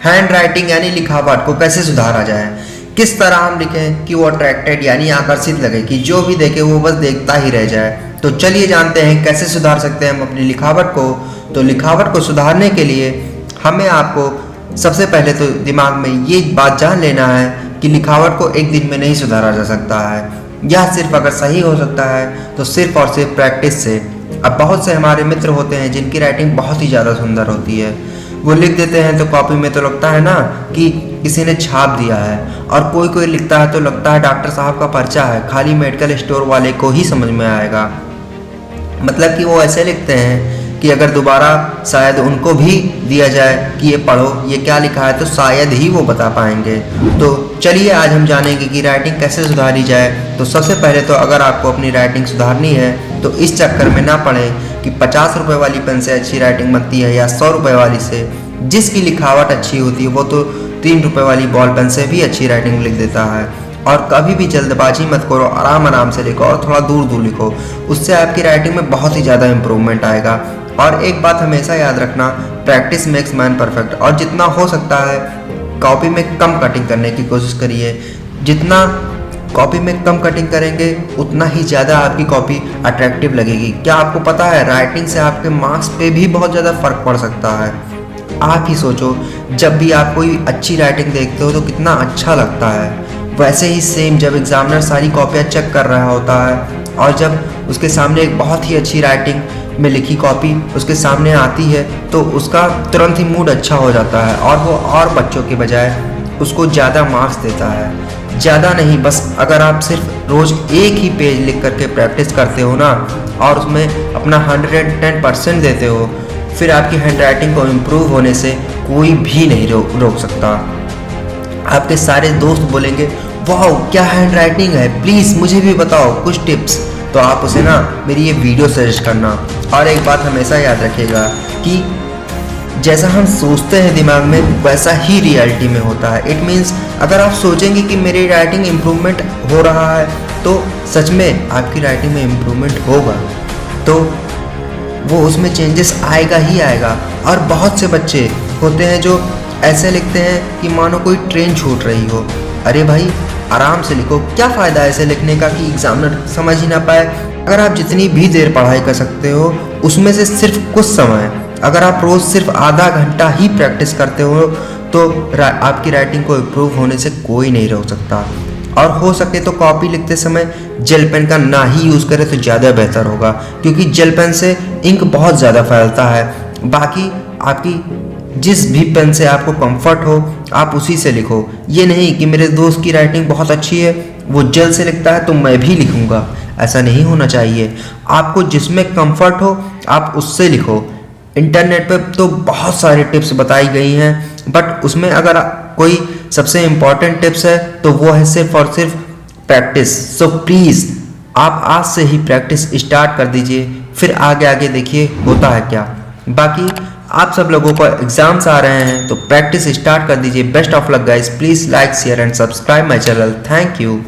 Hand writing यानी लिखावट को कैसे सुधारा जाए, किस तरह हम लिखें कि वो अट्रैक्टेड यानी आकर्षित लगे कि जो भी देखे वो बस देखता ही रह जाए। तो चलिए जानते हैं कैसे सुधार सकते हैं हम अपनी लिखावट को। तो लिखावट को सुधारने के लिए हमें आपको सबसे पहले तो दिमाग में ये बात जान लेना है कि लिखावट को एक दिन में नहीं सुधारा जा सकता है। यह सिर्फ अगर सही हो सकता है तो सिर्फ और सिर्फ प्रैक्टिस से। अब बहुत से हमारे मित्र होते हैं जिनकी राइटिंग बहुत ही ज़्यादा सुंदर होती है, वो लिख देते हैं तो कॉपी में तो लगता है ना कि किसी ने छाप दिया है, और कोई कोई लिखता है तो लगता है डॉक्टर साहब का पर्चा है, खाली मेडिकल स्टोर वाले को ही समझ में आएगा। मतलब कि वो ऐसे लिखते हैं कि अगर दोबारा शायद उनको भी दिया जाए कि ये पढ़ो ये क्या लिखा है तो शायद ही वो बता पाएंगे। तो चलिए आज हम जानेंगे कि राइटिंग कैसे सुधारी जाए। तो सबसे पहले तो अगर आपको अपनी राइटिंग सुधारनी है तो इस चक्कर में ना पड़ें कि 50 रुपये वाली पेन से अच्छी राइटिंग बनती है या 100 रुपये वाली से। जिसकी लिखावट अच्छी होती है वो तो 3 रुपये वाली बॉल पेन से भी अच्छी राइटिंग लिख देता है। और कभी भी जल्दबाजी मत करो, आराम आराम से लिखो और थोड़ा दूर दूर लिखो, उससे आपकी राइटिंग में बहुत ही ज़्यादा इम्प्रूवमेंट आएगा। और एक बात हमेशा याद रखना, प्रैक्टिस मेक्स मैन परफेक्ट। और जितना हो सकता है कॉपी में कम कटिंग करने की कोशिश करिए। जितना कॉपी में कम कटिंग करेंगे उतना ही ज़्यादा आपकी कॉपी अट्रैक्टिव लगेगी। क्या आपको पता है राइटिंग से आपके मार्क्स पे भी बहुत ज़्यादा फ़र्क पड़ सकता है। आप ही सोचो, जब भी आप कोई अच्छी राइटिंग देखते हो तो कितना अच्छा लगता है। वैसे ही सेम जब एग्जामिनर सारी कॉपियाँ चेक कर रहा होता है और जब उसके सामने एक बहुत ही अच्छी राइटिंग में लिखी कॉपी उसके सामने आती है तो उसका तुरंत ही मूड अच्छा हो जाता है और वो और बच्चों के बजाय उसको ज़्यादा मार्क्स देता है। ज़्यादा नहीं, बस अगर आप सिर्फ रोज़ एक ही पेज लिख करके प्रैक्टिस करते हो ना और उसमें अपना 110% देते हो, फिर आपकी हैंड राइटिंग को इम्प्रूव होने से कोई भी नहीं रोक सकता। आपके सारे दोस्त बोलेंगे वाह क्या हैंड राइटिंग है, प्लीज़ मुझे भी बताओ कुछ टिप्स। तो आप उसे ना मेरी ये वीडियो सजेस्ट करना। और एक बात हमेशा याद रखिएगा कि जैसा हम सोचते हैं दिमाग में वैसा ही रियलिटी में होता है। इट मीन्स अगर आप सोचेंगे कि मेरी राइटिंग इम्प्रूवमेंट हो रहा है तो सच में आपकी राइटिंग में इम्प्रूवमेंट होगा, तो वो उसमें चेंजेस आएगा ही आएगा। और बहुत से बच्चे होते हैं जो ऐसे लिखते हैं कि मानो कोई ट्रेन छूट रही हो। अरे भाई आराम से लिखो, क्या फ़ायदा ऐसे लिखने का कि एग्जामिनर समझ ही ना पाए। अगर आप जितनी भी देर पढ़ाई कर सकते हो उसमें से सिर्फ कुछ समय, अगर आप रोज़ सिर्फ आधा घंटा ही प्रैक्टिस करते हो तो आपकी राइटिंग को इम्प्रूव होने से कोई नहीं रोक सकता। और हो सके तो कॉपी लिखते समय जेल पेन का ना ही यूज़ करें तो ज़्यादा बेहतर होगा, क्योंकि जेल पेन से इंक बहुत ज़्यादा फैलता है। बाकी आपकी जिस भी पेन से आपको कंफर्ट हो आप उसी से लिखो। ये नहीं कि मेरे दोस्त की राइटिंग बहुत अच्छी है वो जेल से लिखता है तो मैं भी लिखूँगा, ऐसा नहीं होना चाहिए। आपको जिसमें कंफर्ट हो आप उससे लिखो। इंटरनेट पे तो बहुत सारी टिप्स बताई गई हैं, बट उसमें अगर कोई सबसे इम्पॉर्टेंट टिप्स है तो वो है सिर्फ और सिर्फ प्रैक्टिस। सो प्लीज़ आप आज से ही प्रैक्टिस स्टार्ट कर दीजिए, फिर आगे आगे देखिए होता है क्या। बाकी आप सब लोगों को एग्जाम्स आ रहे हैं तो प्रैक्टिस स्टार्ट कर दीजिए। Best of luck guys, please like share and subscribe my channel. Thank you.